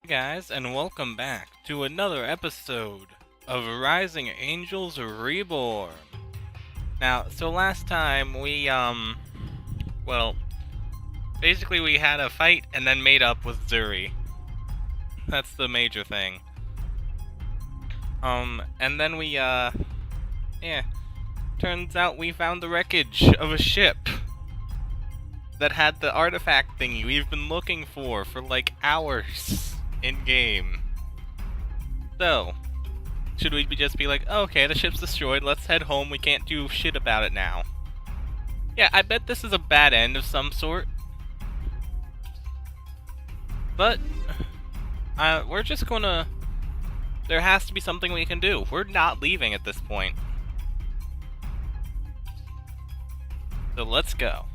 Hey guys, and welcome back to another episode of Rising Angels Reborn. Now, so last time well, basically we had a fight and then made up with Zuri. That's the major thing. And then turns out we found the wreckage of a ship that had the artifact thingy we've been looking for like hours in-game. So, should we just be like, oh, okay, the ship's destroyed, let's head home, we can't do shit about it now? Yeah, I bet this is a bad end of some sort. But, we're just gonna... There has to be something we can do. We're not leaving at this point. So let's go.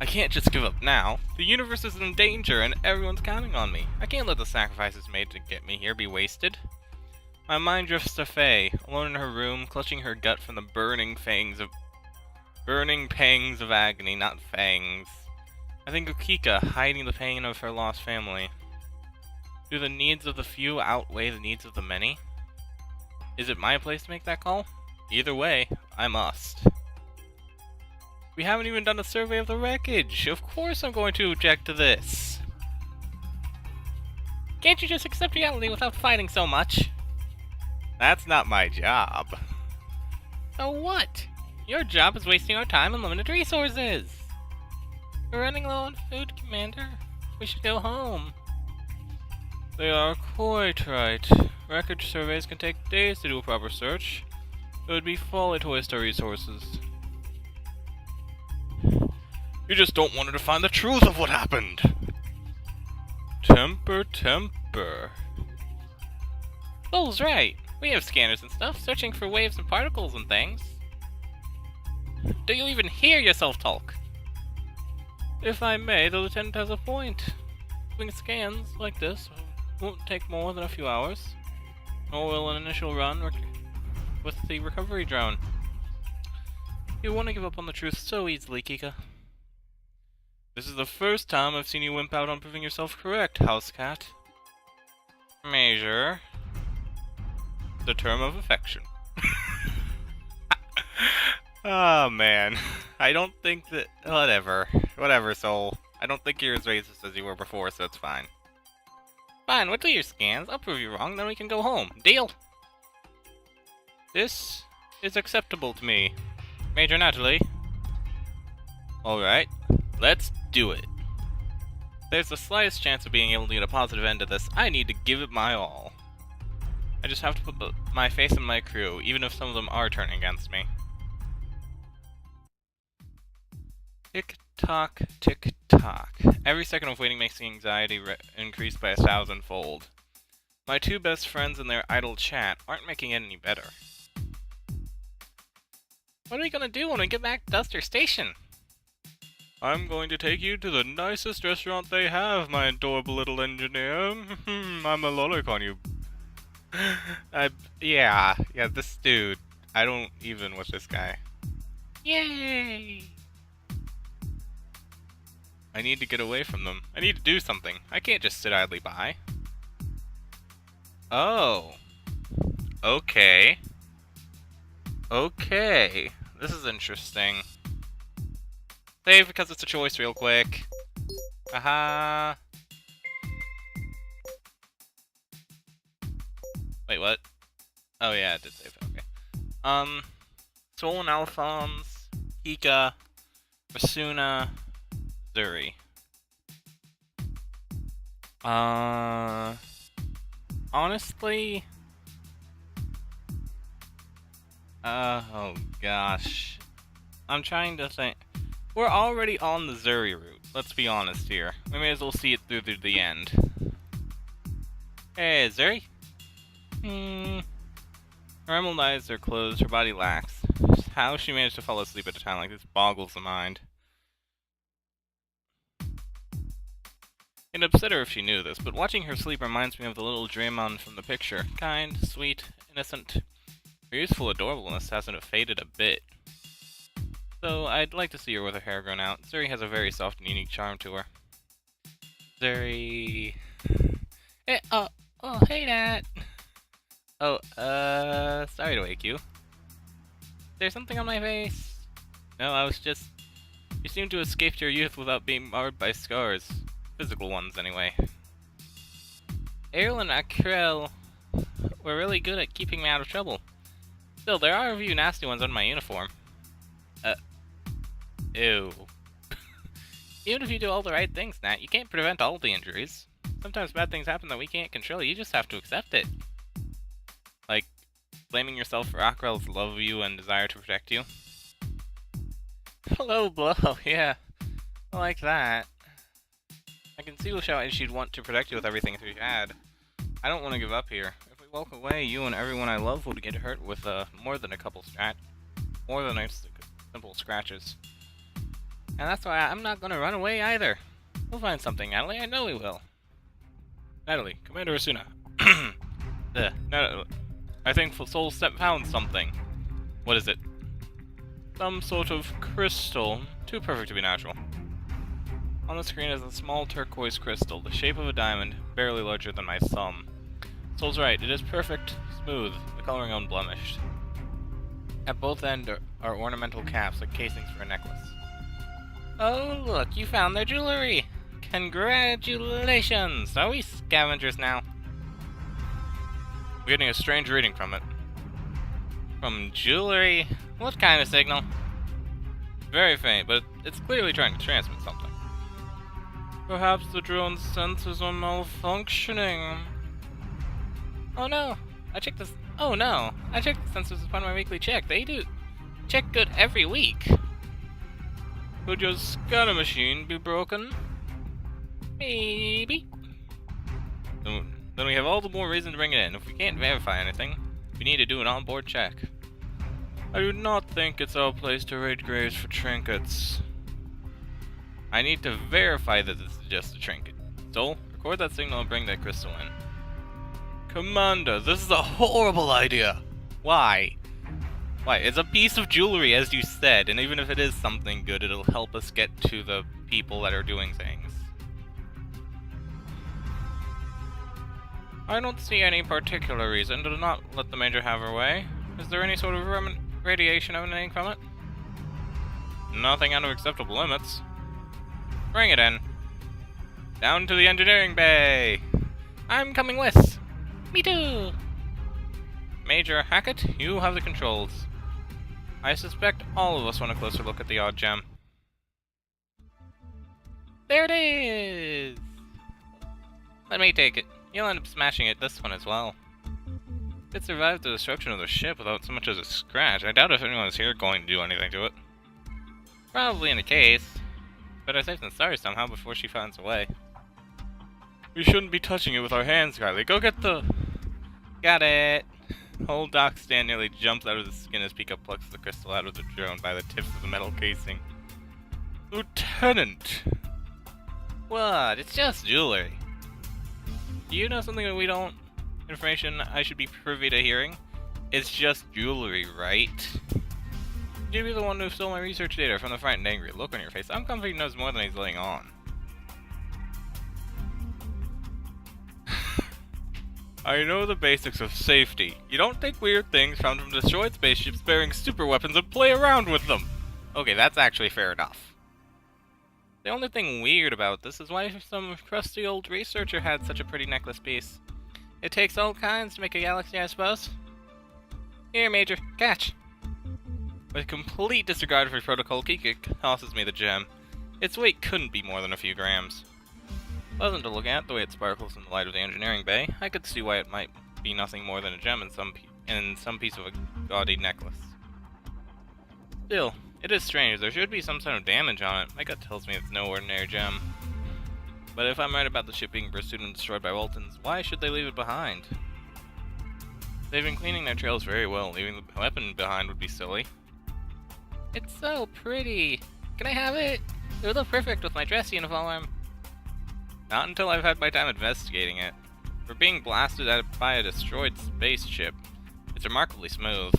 I can't just give up now. The universe is in danger and everyone's counting on me. I can't let the sacrifices made to get me here be wasted. My mind drifts to Faye, alone in her room, clutching her gut from the burning pangs of agony, not fangs. I think of Kika, hiding the pain of her lost family. Do the needs of the few outweigh the needs of the many? Is it my place to make that call? Either way, I must. We haven't even done a survey of the wreckage. Of course I'm going to object to this. Can't you just accept reality without fighting so much? That's not my job. So what? Your job is wasting our time and limited resources. We're running low on food, Commander. We should go home. They are quite right. Wreckage surveys can take days to do a proper search. It would be folly to waste our resources. You just don't want her to find the truth of what happened. Temper. Bull's right. We have scanners and stuff, searching for waves and particles and things. Do you even hear yourself talk? If I may, the Lieutenant has a point. Doing scans like this won't take more than a few hours. Nor will an initial run with the recovery drone. You want to give up on the truth so easily, Kika. This is the first time I've seen you wimp out on proving yourself correct, Housecat. Major. The term of affection. Oh man. I don't think that... Whatever, Soul. I don't think you're as racist as you were before, so it's fine. Fine, we'll do your scans. I'll prove you wrong, then we can go home. Deal? This is acceptable to me. Major Natalie. Alright. Let's do it. There's the slightest chance of being able to get a positive end to this. I need to give it my all. I just have to put my faith in my crew, even if some of them are turning against me. Tick-tock, tick-tock. Every second of waiting makes the anxiety increase by 1,000-fold. My two best friends and their idle chat aren't making it any better. What are we gonna do when we get back to Duster Station? I'm going to take you to the nicest restaurant they have, my adorable little engineer. I'm a lolicon, you... Yeah, this dude. I don't even with this guy. Yay! I need to get away from them. I need to do something. I can't just sit idly by. Oh. Okay. Okay. This is interesting. Save because it's a choice real quick. Aha. Wait, what? Oh yeah, it did save. Okay. Swollen Alphonse, Ika, Rasuna, Zuri. Honestly... oh gosh. I'm trying to think... We're already on the Zuri route, let's be honest here. We may as well see it through to the end. Hey, Zuri? Her emerald eyes are closed, her body lax. How she managed to fall asleep at a time like this boggles the mind. It'd upset her if she knew this, but watching her sleep reminds me of the little Draymond from the picture. Kind, sweet, innocent. Her youthful adorableness hasn't faded a bit. So I'd like to see her with her hair grown out. Zuri has a very soft and unique charm to her. Zuri... Hey, Nat! Oh, sorry to wake you. There's something on my face? No, I was just... You seem to have escaped your youth without being marred by scars. Physical ones, anyway. Errol and Akrel were really good at keeping me out of trouble. Still, there are a few nasty ones on my uniform. Ew. Even if you do all the right things, Nat, you can't prevent all the injuries. Sometimes bad things happen that we can't control, you just have to accept it. Like, blaming yourself for Akrel's love of you and desire to protect you. Hello, blow, yeah. I like that. I can see how she'd want to protect you with everything she had. I don't want to give up here. If we walk away, you and everyone I love would get hurt with more than a simple scratches. And that's why I'm not gonna run away either. We'll find something, Natalie. I know we will. Natalie, Commander Asuna. I think Soul found something. What is it? Some sort of crystal. Too perfect to be natural. On the screen is a small turquoise crystal, the shape of a diamond, barely larger than my thumb. Soul's right, it is perfect, smooth, the coloring unblemished. At both ends are ornamental caps, like casings for a necklace. Oh, look, you found their jewelry! Congratulations! Are we scavengers now? We're getting a strange reading from it. From jewelry? What kind of signal? Very faint, but it's clearly trying to transmit something. Perhaps the drone's sensors are malfunctioning. Oh no! I checked the sensors as part of my weekly check. They do check good every week. Could your scanner machine be broken? Maybe. Then we have all the more reason to bring it in. If we can't verify anything, we need to do an onboard check. I do not think it's our place to raid graves for trinkets. I need to verify that this is just a trinket. So, record that signal and bring that crystal in. Commander, this is a horrible idea! Why? Why? It's a piece of jewelry, as you said, and even if it is something good, it'll help us get to the people that are doing things. I don't see any particular reason to not let the Major have her way. Is there any sort of radiation emanating from it? Nothing out of acceptable limits. Bring it in. Down to the engineering bay! I'm coming with! Me too! Major Hackett, you have the controls. I suspect all of us want a closer look at the odd gem. There it is! Let me take it. You'll end up smashing it this one as well. It survived the destruction of the ship without so much as a scratch. I doubt if anyone is here going to do anything to it. Probably in a case. Better safe than sorry somehow before she finds a way. We shouldn't be touching it with our hands, Kylie. Go get the... Got it! Old Doc Stan nearly jumps out of the skin as Pika plucks the crystal out of the drone by the tips of the metal casing. Lieutenant! What? It's just jewelry. Do you know something that we don't? Information I should be privy to hearing? It's just jewelry, right? You'd be the one who stole my research data from the frightened angry look on your face. I'm confident he knows more than he's letting on. I know the basics of safety. You don't take weird things found from destroyed spaceships bearing super weapons and play around with them. Okay, that's actually fair enough. The only thing weird about this is why some crusty old researcher had such a pretty necklace piece. It takes all kinds to make a galaxy, I suppose. Here, Major, catch! With complete disregard for protocol, Kika tosses me the gem. Its weight couldn't be more than a few grams. Pleasant to look at, the way it sparkles in the light of the engineering bay. I could see why it might be nothing more than a gem in some piece of a gaudy necklace. Still, it is strange. There should be some sort of damage on it. My gut tells me it's no ordinary gem. But if I'm right about the ship being pursued and destroyed by Waltons, why should they leave it behind? They've been cleaning their trails very well. Leaving the weapon behind would be silly. It's so pretty. Can I have it? It would look perfect with my dress uniform. Not until I've had my time investigating it. For being blasted by a destroyed spaceship, it's remarkably smooth.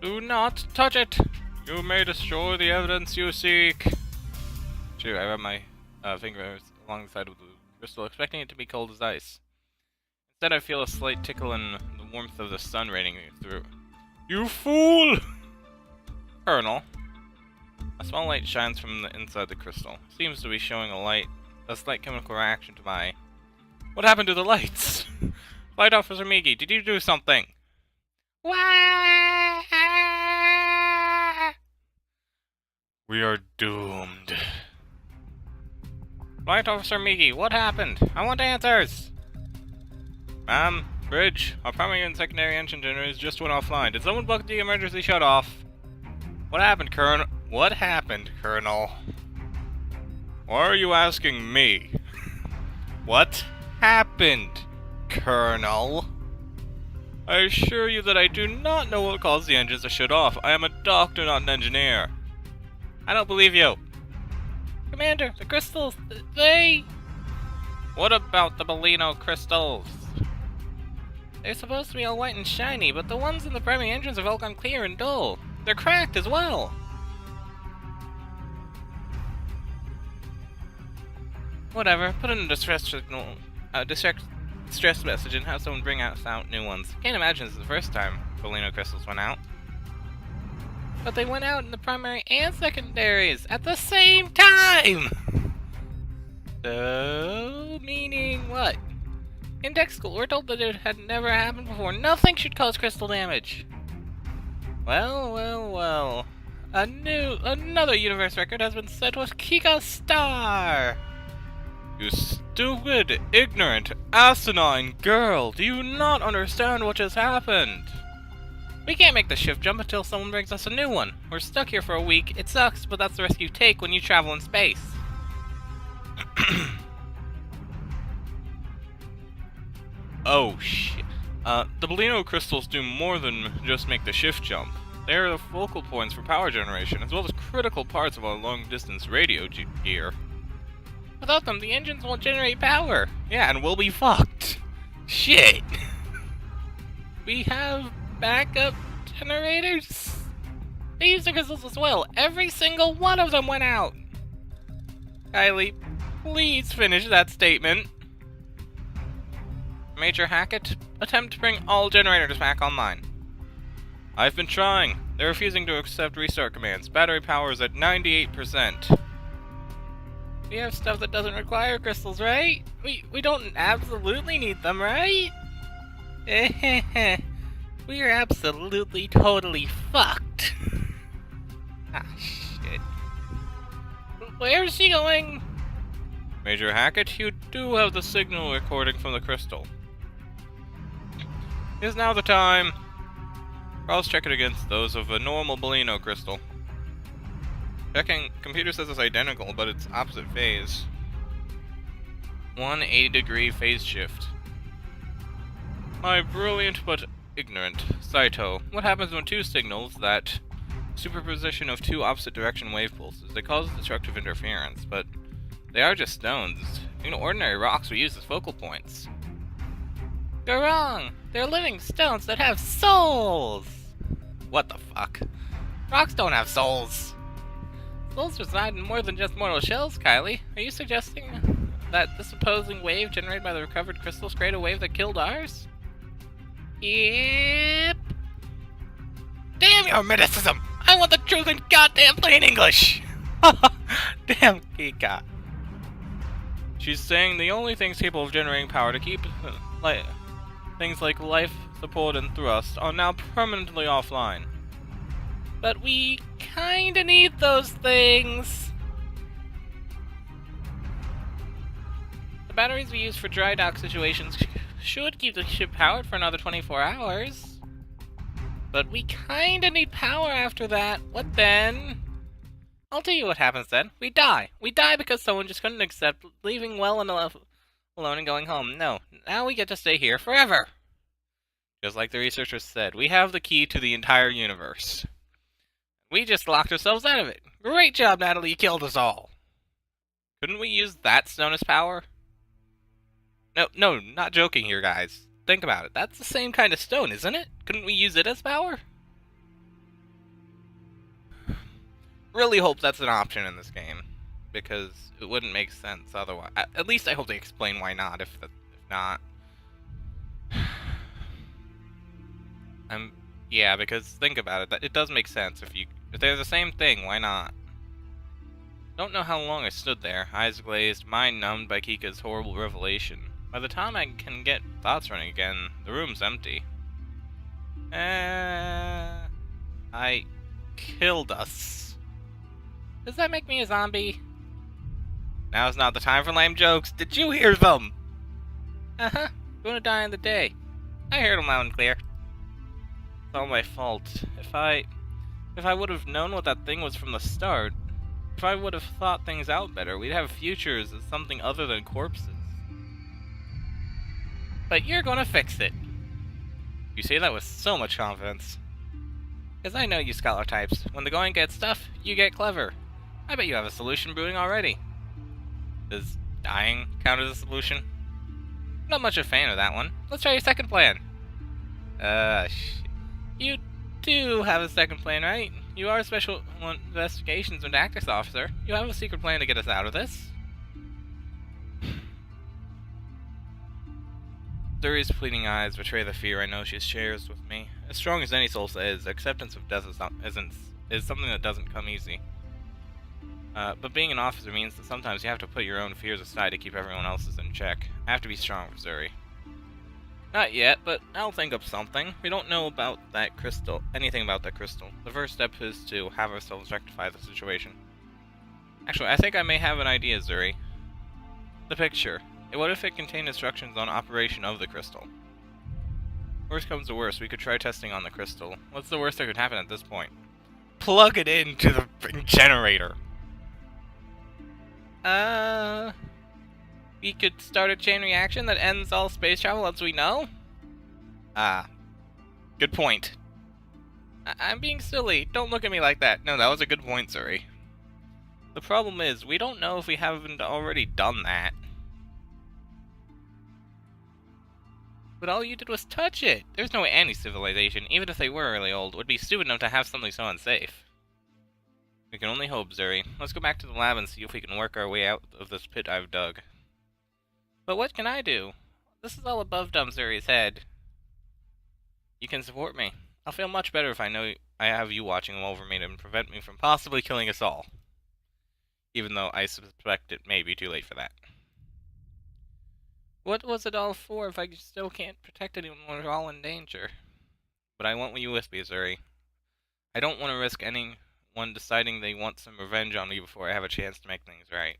Do not touch it! You may destroy the evidence you seek. True, I rub my fingers along the side of the crystal, expecting it to be cold as ice. Instead, I feel a slight tickle in the warmth of the sun raining through. You fool! Colonel. A small light shines from the inside the crystal. Seems to be showing a slight chemical reaction to my... What happened to the lights? Flight Officer Migi, did you do something? Wah! We are doomed. Flight Officer Migi, what happened? I want answers! Ma'am, Bridge, our primary and secondary engine generators just went offline. Did someone bug the emergency shut-off? What happened, Colonel? What happened, Colonel? Why are you asking me? What happened, Colonel? I assure you that I do not know what caused the engines to shut off. I am a doctor, not an engineer. I don't believe you. Commander, the crystals, they... What about the Bellino crystals? They're supposed to be all white and shiny, but the ones in the primary engines have all gone clear and dull. They're cracked as well. Whatever, put in a distress signal, distress message and have someone bring out new ones. Can't imagine this is the first time Bellino crystals went out. But they went out in the primary and secondaries at the same time! So, meaning what? In tech school, we're told that it had never happened before. Nothing should cause crystal damage. Well. Another universe record has been set with Kika Star! You stupid, ignorant, asinine girl! Do you not understand what just happened? We can't make the shift jump until someone brings us a new one. We're stuck here for a week. It sucks, but that's the risk you take when you travel in space. Oh, shit. The Bellino crystals do more than just make the shift jump. They are the focal points for power generation, as well as critical parts of our long-distance radio gear. Without them, the engines won't generate power. Yeah, and we'll be fucked. Shit. We have backup generators? They use the crystals as well. Every single one of them went out. Kylie, please finish that statement. Major Hackett, attempt to bring all generators back online. I've been trying. They're refusing to accept restart commands. Battery power is at 98%. We have stuff that doesn't require crystals, right? We don't absolutely need them, right? We are absolutely, totally fucked. Ah, shit. Where is she going? Major Hackett, you do have the signal recording from the crystal. Is now the time. Cross-check it against those of a normal Bellino crystal. Checking, computer says it's identical, but it's opposite phase. 180-degree phase shift. My brilliant but ignorant Saito, what happens when two signals, that superposition of two opposite direction wave pulses, they cause destructive interference, but they are just stones. Even ordinary rocks we use as focal points. You're wrong! They're living stones that have souls! What the fuck? Rocks don't have souls! Souls reside in more than just mortal shells, Kylie. Are you suggesting that this opposing wave generated by the recovered crystals created a wave that killed ours? Yep. Damn your mysticism! I want the truth in goddamn plain English! Damn Kika. She's saying the only things capable of generating power to keep things like life, support, and thrust are now permanently offline. But we kinda need those things. The batteries we use for dry dock situations should keep the ship powered for another 24 hours. But we kinda need power after that. What then? I'll tell you what happens then. We die. We die because someone just couldn't accept leaving well enough alone and going home. No, now we get to stay here forever. Just like the researchers said, we have the key to the entire universe. We just locked ourselves out of it. Great job, Natalie, you killed us all. Couldn't we use that stone as power? No, not joking here, guys. Think about it. That's the same kind of stone, isn't it? Couldn't we use it as power? Really hope that's an option in this game, because it wouldn't make sense otherwise. At least I hope they explain why not, if not. Yeah, because think about it. It does make sense. If they're the same thing, why not? Don't know how long I stood there, eyes glazed, mind numbed by Kika's horrible revelation. By the time I can get thoughts running again, the room's empty. I killed us. Does that make me a zombie? Now's not the time for lame jokes. Did you hear them? Uh-huh. Gonna die in the day. I heard them loud and clear. It's all my fault. If I would have known what that thing was from the start, if I would have thought things out better, we'd have futures as something other than corpses. But you're gonna fix it. You say that with so much confidence. Because I know you scholar types. When the going gets tough, you get clever. I bet you have a solution brewing already. Does dying count as a solution? Not much a fan of that one. Let's try your second plan. You do have a second plan, right? You are a Special Investigations and Tactics Officer. You have a secret plan to get us out of this. Zuri's pleading eyes betray the fear I know she shares with me. As strong as any soul is, acceptance of death is something that doesn't come easy. But being an officer means that sometimes you have to put your own fears aside to keep everyone else's in check. I have to be strong for Zuri. Not yet, but I'll think of something. We don't know about that crystal, anything about that crystal. The first step is to have ourselves rectify the situation. Actually, I think I may have an idea, Zuri. The picture. What if it contained instructions on operation of the crystal? Worst comes to worst, we could try testing on the crystal. What's the worst that could happen at this point? Plug it into the generator! We could start a chain reaction that ends all space travel as we know? Good point. I'm being silly. Don't look at me like that. No, that was a good point, Zuri. The problem is, we don't know if we haven't already done that. But all you did was touch it. There's no way any civilization, even if they were really old, would be stupid enough to have something so unsafe. We can only hope, Zuri. Let's go back to the lab and see if we can work our way out of this pit I've dug. But what can I do? This is all above dumb Zuri's head. You can support me. I'll feel much better if I know I have you watching over me to prevent me from possibly killing us all. Even though I suspect it may be too late for that. What was it all for if I still can't protect anyone when we're all in danger? But I want you with me, Zuri. I don't want to risk anyone deciding they want some revenge on me before I have a chance to make things right.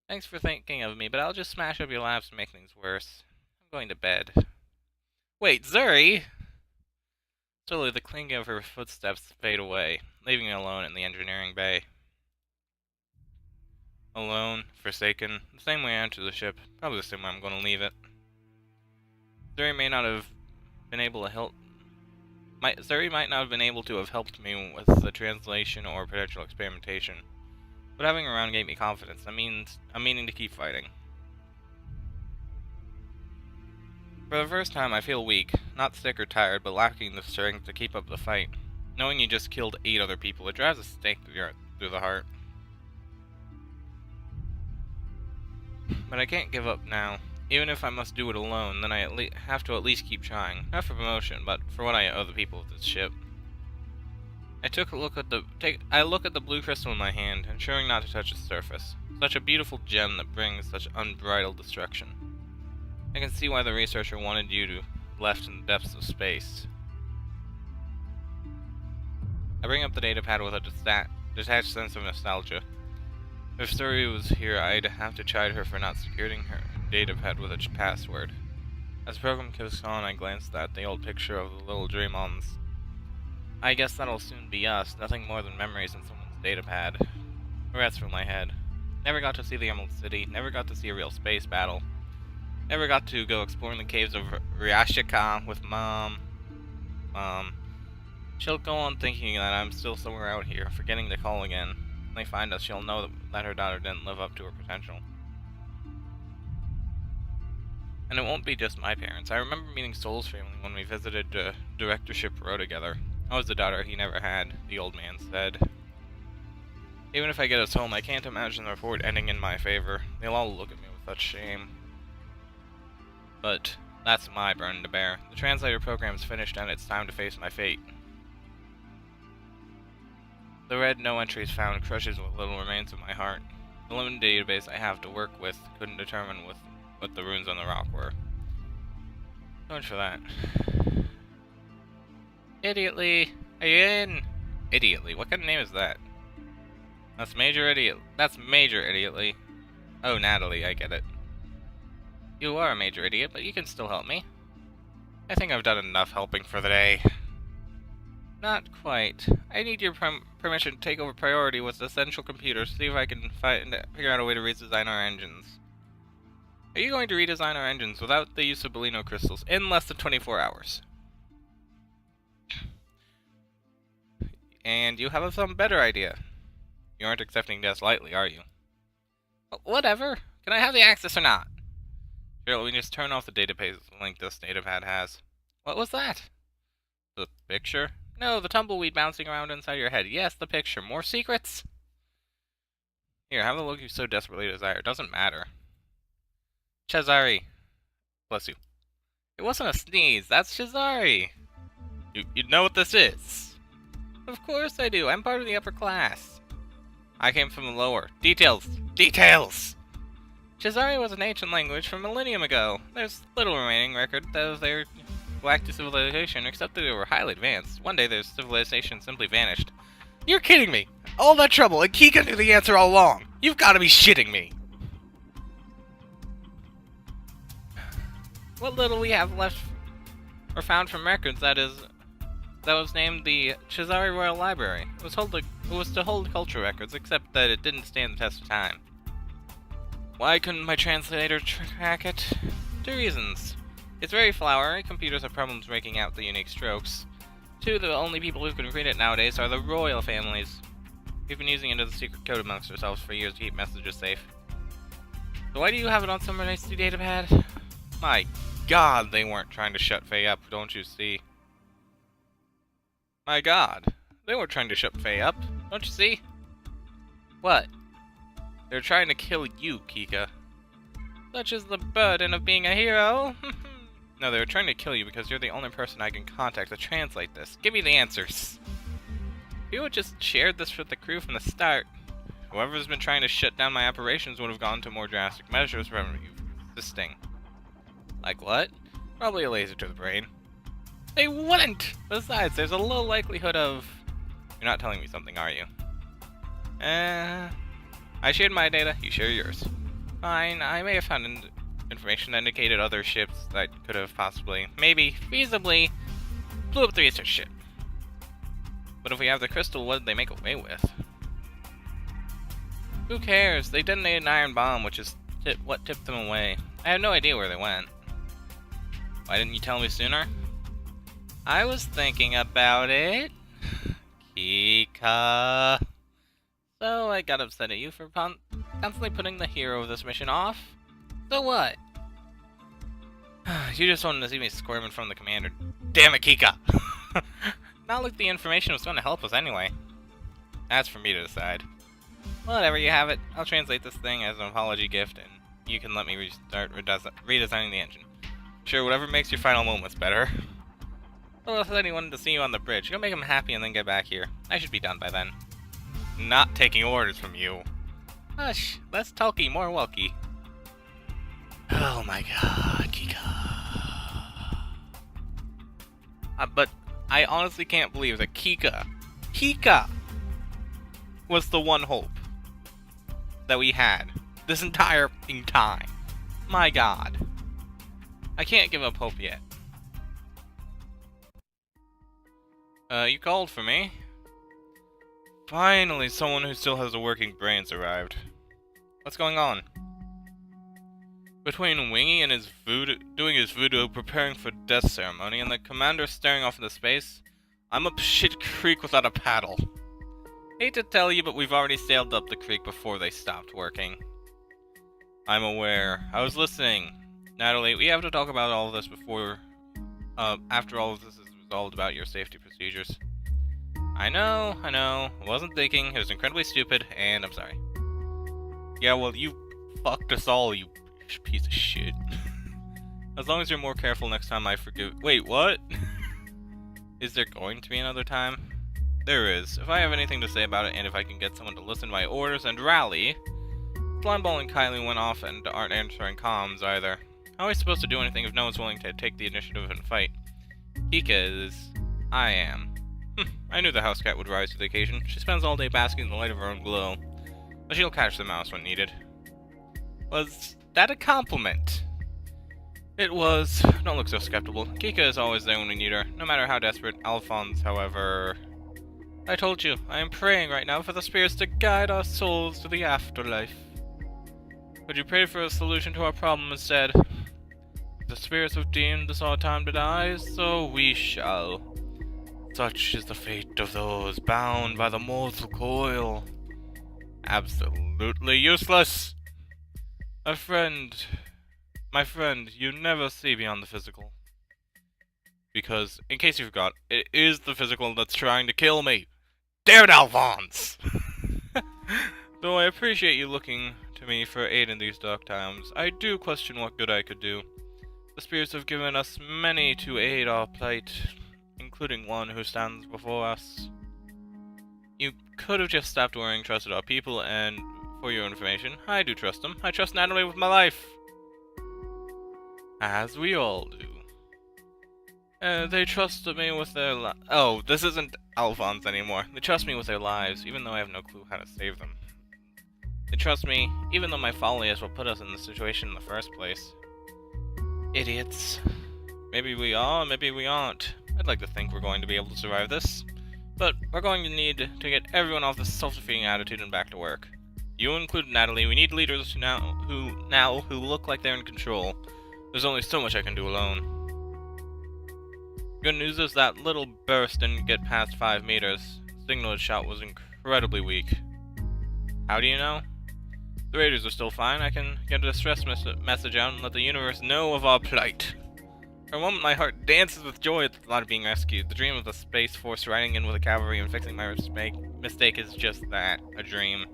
Thanks for thinking of me, but I'll just smash up your labs to make things worse. I'm going to bed. Wait, Zuri! Slowly, the clinking of her footsteps fade away, leaving me alone in the engineering bay. Alone, forsaken, the same way I entered the ship, probably the same way I'm going to leave it. Zuri might not have been able to have helped me with the translation or potential experimentation, but having her around gave me confidence. That means I'm meaning to keep fighting. For the first time, I feel weak, not sick or tired, but lacking the strength to keep up the fight. Knowing you just killed 8 other people, it drives a stake through the heart. But I can't give up now. Even if I must do it alone, then I have to at least keep trying. Not for promotion, but for what I owe the people of this ship. I look at the blue crystal in my hand, ensuring not to touch its surface. Such a beautiful gem that brings such unbridled destruction. I can see why the researcher wanted you to left in the depths of space. I bring up the datapad with a detached sense of nostalgia. If Zuri was here, I'd have to chide her for not securing her datapad with a password. As the program goes on, I glanced at the old picture of the little Dream-ons. I guess that'll soon be us, nothing more than memories in someone's datapad. Regrets from my head. Never got to see the Emerald City, never got to see a real space battle. Never got to go exploring the caves of Ryashika with Mom. She'll go on thinking that I'm still somewhere out here, forgetting to call again. When they find us, she'll know that her daughter didn't live up to her potential. And it won't be just my parents. I remember meeting Soul's family when we visited Directorship Row together. I was the daughter he never had, the old man said. Even if I get us home, I can't imagine the report ending in my favor. They'll all look at me with such shame. But That's my burden to bear. The translator program's finished and it's time to face my fate. The red no entries found crushes what little remains of my heart. The limited database I have to work with couldn't determine what the runes on the rock were. So much for that. Idiotly, are you in? Idiotly, what kind of name is that? That's Major Idiot. That's Major Idiotly. Oh, Natalie, I get it. You are a major idiot, but you can still help me. I think I've done enough helping for the day. Not quite. I need your permission to take over priority with the central computer, see if I can figure out a way to redesign our engines. Are you going to redesign our engines without the use of Belino crystals in less than 24 hours? And you have some better idea. You aren't accepting death lightly, are you? Whatever. Can I have the access or not? Sure, let me just turn off the database link this datapad has. What was that? The picture? No, the tumbleweed bouncing around inside your head. Yes, the picture. More secrets? Here, have the look you so desperately desire. It doesn't matter. Chazari. Bless you. It wasn't a sneeze. That's Chazari. You know what this is? Of course I do. I'm part of the upper class. I came from the lower. Details! Details! Chazari was an ancient language from a millennium ago. There's little remaining record of their galactic civilization, except that they were highly advanced. One day their civilization simply vanished. You're kidding me! All that trouble, and Kika knew the answer all along! You've got to be shitting me! What little we have left or found from records that was named the Chazari Royal Library. It was to hold culture records, except that it didn't stand the test of time. Why couldn't my translator track it? 2 reasons. It's very flowery. Computers have problems making out the unique strokes. 2, the only people who can read it nowadays are the royal families. We've been using it as a secret code amongst ourselves for years to keep messages safe. So why do you have it on some nice datapad? My god, they weren't trying to shut Faye up, don't you see? My god, they weren't trying to shut Faye up, don't you see? What? They're trying to kill you, Kika. Such is the burden of being a hero. No, they were trying to kill you because you're the only person I can contact to translate this. Give me the answers. If you had just shared this with the crew from the start, whoever's been trying to shut down my operations would have gone to more drastic measures from you resisting. Like what? Probably a laser to the brain. They wouldn't! Besides, there's a low likelihood of... You're not telling me something, are you? I shared my data, you share yours. Fine, I may have found information that indicated other ships that could have possibly, maybe, feasibly, blew up the research ship. But if we have the crystal, what did they make away with? Who cares? They detonated an iron bomb, which is what tipped them away. I have no idea where they went. Why didn't you tell me sooner? I was thinking about it. Kika. So I got upset at you for constantly putting the hero of this mission off. So what? You just wanted to see me squirm in front of the commander. Damn it, Kika! Not like the information was going to help us anyway. That's for me to decide. Whatever, you have it. I'll translate this thing as an apology gift, and you can let me restart redesigning the engine. Sure, whatever makes your final moments better. Well, if anyone to see you on the bridge, go make him happy and then get back here. I should be done by then. Not taking orders from you. Hush, less talky, more walky. Oh my god, Kika. But I honestly can't believe that Kika was the one hope that we had this entire time. My god. I can't give up hope yet. You called for me. Finally, someone who still has a working brain's arrived. What's going on? Between Wingy and his doing his voodoo, preparing for death ceremony, and the commander staring off into space, I'm up shit creek without a paddle. Hate to tell you, but we've already sailed up the creek before they stopped working. I'm aware. I was listening. Natalie, we have to talk about all of this before, after all of this is resolved about your safety procedures. I know. I wasn't thinking. It was incredibly stupid, and I'm sorry. Yeah, well, you fucked us all, you piece of shit. As long as you're more careful next time, I forgive. Wait, what? Is there going to be another time? There is. If I have anything to say about it, and if I can get someone to listen to my orders and rally. Slimeball and Kylie went off and aren't answering comms either. How are we supposed to do anything if no one's willing to take the initiative and fight? Kika is. I am. I knew the house cat would rise to the occasion. She spends all day basking in the light of her own glow. But she'll catch the mouse when needed. Was that a compliment? It was. Don't look so skeptical. Kika is always there when we need her, no matter how desperate. Alphonse, however... I told you, I am praying right now for the spirits to guide our souls to the afterlife. Could you pray for a solution to our problem instead? If the spirits have deemed this our time to die, so we shall. Such is the fate of those bound by the mortal coil. Absolutely useless! My friend, you never see beyond the physical. Because, in case you forgot, it is the physical that's trying to kill me. Damn it, Alphonse! Though I appreciate you looking to me for aid in these dark times, I do question what good I could do. The spirits have given us many to aid our plight, including one who stands before us. You could have just stopped worrying, trusted our people, and for your information, I do trust them. I trust Natalie with my life. As we all do. They trusted me with their Oh, this isn't Alphonse anymore. They trust me with their lives, even though I have no clue how to save them. They trust me, even though my folly is what put us in this situation in the first place. Idiots. Maybe we are, maybe we aren't. I'd like to think we're going to be able to survive this. But we're going to need to get everyone off this self-defeating attitude and back to work. You include Natalie. We need leaders who look like they're in control. There's only so much I can do alone. Good news is that little burst didn't get past 5 meters. The signal it shot was incredibly weak. How do you know? The raiders are still fine. I can get a distress message out and let the universe know of our plight. For a moment, my heart dances with joy at the thought of being rescued. The dream of the Space Force riding in with a cavalry and fixing my mistake is just that, a dream.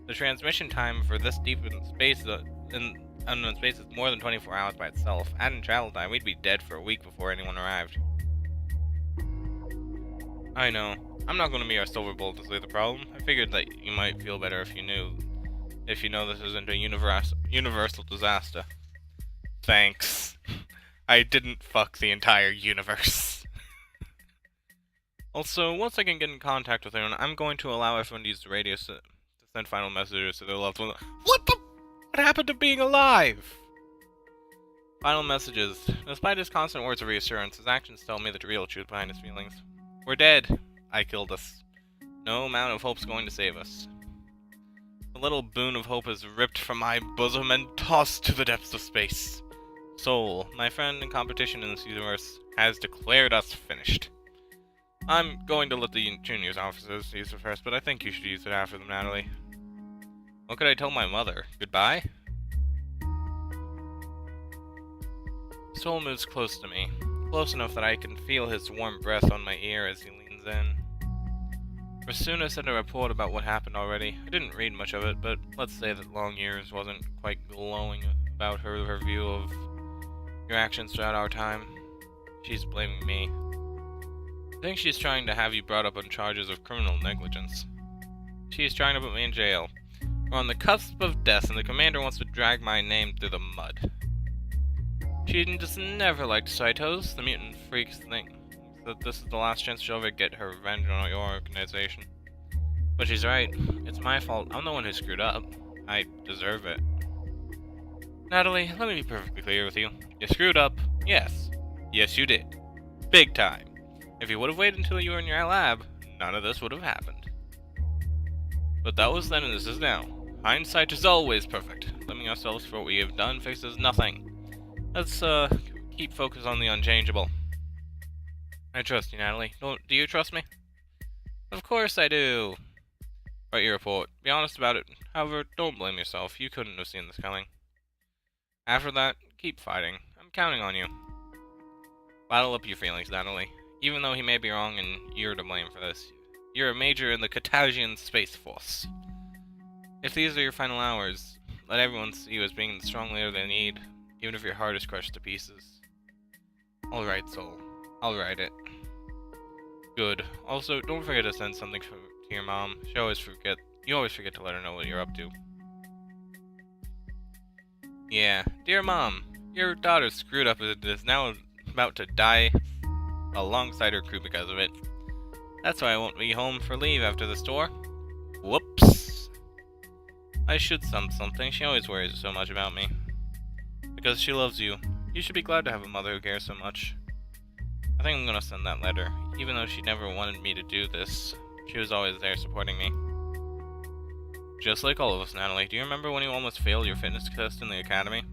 The transmission time for this deep in space, unknown space, is more than 24 hours by itself. Add in travel time, we'd be dead for a week before anyone arrived. I know. I'm not going to be our silver bullet to save the problem. I figured that you might feel better if you know this isn't a universal disaster. Thanks. I didn't fuck the entire universe. Also, once I can get in contact with anyone, I'm going to allow everyone to use the radio to send final messages to their loved ones. What happened to being alive? Final messages. Despite his constant words of reassurance, his actions tell me the real truth behind his feelings. We're dead. I killed us. No amount of hope's going to save us. The little boon of hope is ripped from my bosom and tossed to the depths of space. Soul, my friend and competition in this universe, has declared us finished. I'm going to let the juniors officers use it first, but I think you should use it after them, Natalie. What could I tell my mother? Goodbye? Soul moves close to me, close enough that I can feel his warm breath on my ear as he leans in. Rasuna sent a report about what happened already. I didn't read much of it, but let's say that Long Years wasn't quite glowing about her view of your actions throughout our time. She's blaming me. I think she's trying to have you brought up on charges of criminal negligence. She's trying to put me in jail. We're on the cusp of death, and the commander wants to drag my name through the mud. She just never liked Saitos. The mutant freaks think that this is the last chance she'll ever get her revenge on your organization. But she's right. It's my fault. I'm the one who screwed up. I deserve it. Natalie, let me be perfectly clear with you. You screwed up. Yes. Yes, you did. Big time. If you would have waited until you were in your lab, none of this would have happened. But that was then and this is now. Hindsight is always perfect. Blaming ourselves for what we have done fixes nothing. Let's, keep focus on the unchangeable. I trust you, Natalie. Do you trust me? Of course I do. Write your report. Be honest about it. However, don't blame yourself. You couldn't have seen this coming. After that, keep fighting. I'm counting on you. Bottle up your feelings, Natalie. Even though he may be wrong and you're to blame for this, you're a major in the Katagian Space Force. If these are your final hours, Let everyone see you as being the strong leader they need, even if your heart is crushed to pieces. Alright, Soul. I'll write it. Good. Also, don't forget to send something to your mom. You always forget to let her know what you're up to. Yeah. Dear Mom, your daughter screwed up and is now about to die alongside her crew because of it. That's why I won't be home for leave after the store. Whoops. I should send something. She always worries so much about me. Because she loves you. You should be glad to have a mother who cares so much. I think I'm gonna send that letter. Even though she never wanted me to do this, she was always there supporting me. Just like all of us, Natalie. Do you remember when you almost failed your fitness test in the academy?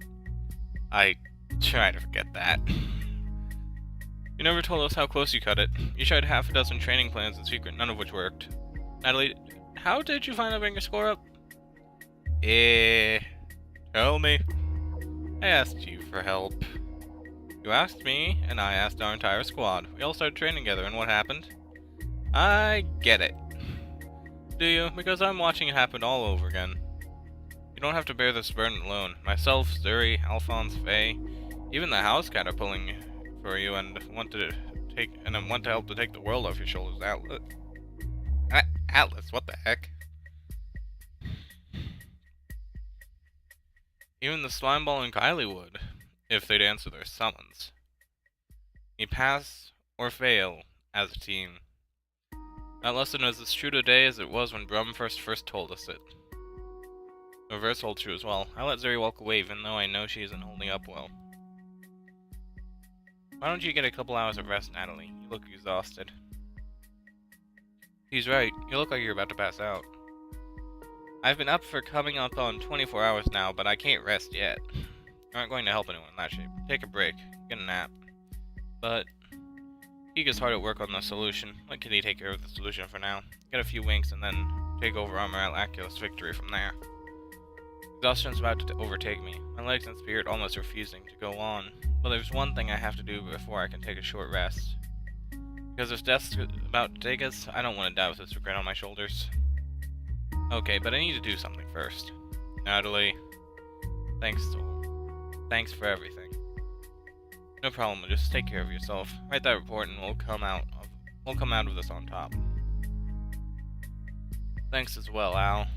I try to forget that. You never told us how close you cut it. You tried half a dozen training plans in secret, none of which worked. Natalie, how did you finally bring your score up? Tell me. I asked you for help. You asked me, and I asked our entire squad. We all started training together, and what happened? I get it. Do you? Because I'm watching it happen all over again. You don't have to bear this burden alone. Myself, Zuri, Alphonse, Faye, even the house cat are pulling for you and want to help to take the world off your shoulders. Atlas, what the heck? Even the Slimeball and Kylie would, if they'd answer their summons. You pass or fail as a team. That lesson is as true today as it was when Brum first told us it. The reverse holds true as well. I let Zuri walk away even though I know she isn't holding up well. Why don't you get a couple hours of rest, Natalie? You look exhausted. He's right. You look like you're about to pass out. I've been up for coming up on 24 hours now, but I can't rest yet. You aren't going to help anyone in that shape. Take a break. Get a nap. But Geek is hard at work on the solution. Let Kitty take care of the solution for now. Get a few winks and then take over our miraculous victory from there. Exhaustion's about to overtake me. My legs and spirit almost refusing to go on. But there's one thing I have to do before I can take a short rest. Because if death's about to take us, I don't want to die with this regret on my shoulders. Okay, but I need to do something first. Natalie, thanks for everything. No problem, just take care of yourself. Write that report and we'll come out of this on top. Thanks as well, Al.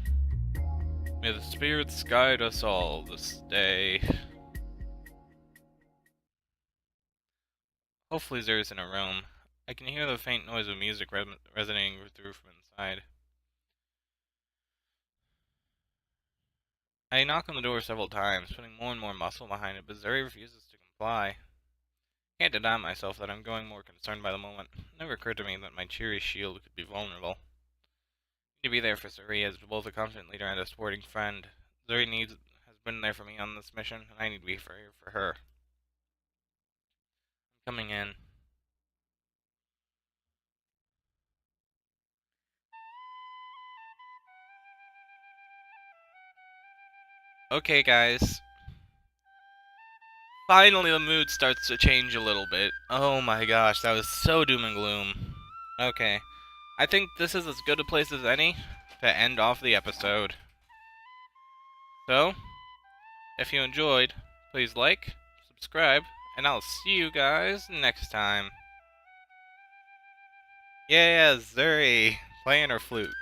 May the spirits guide us all this day. Hopefully Zuri's in a room. I can hear the faint noise of music resonating through from inside. I knock on the door several times, putting more and more muscle behind it, but Zuri refuses to comply. I can't deny myself that I'm growing more concerned by the moment. It never occurred to me that my cheery shield could be vulnerable. I need to be there for Zuri as both a confident leader and a sporting friend. Zuri has been there for me on this mission, and I need to be here for her. I'm coming in. Okay, guys. Finally, the mood starts to change a little bit. Oh my gosh, that was so doom and gloom. Okay. I think this is as good a place as any to end off the episode. So, if you enjoyed, please like, subscribe, and I'll see you guys next time. Yeah, Zuri, playing her flute.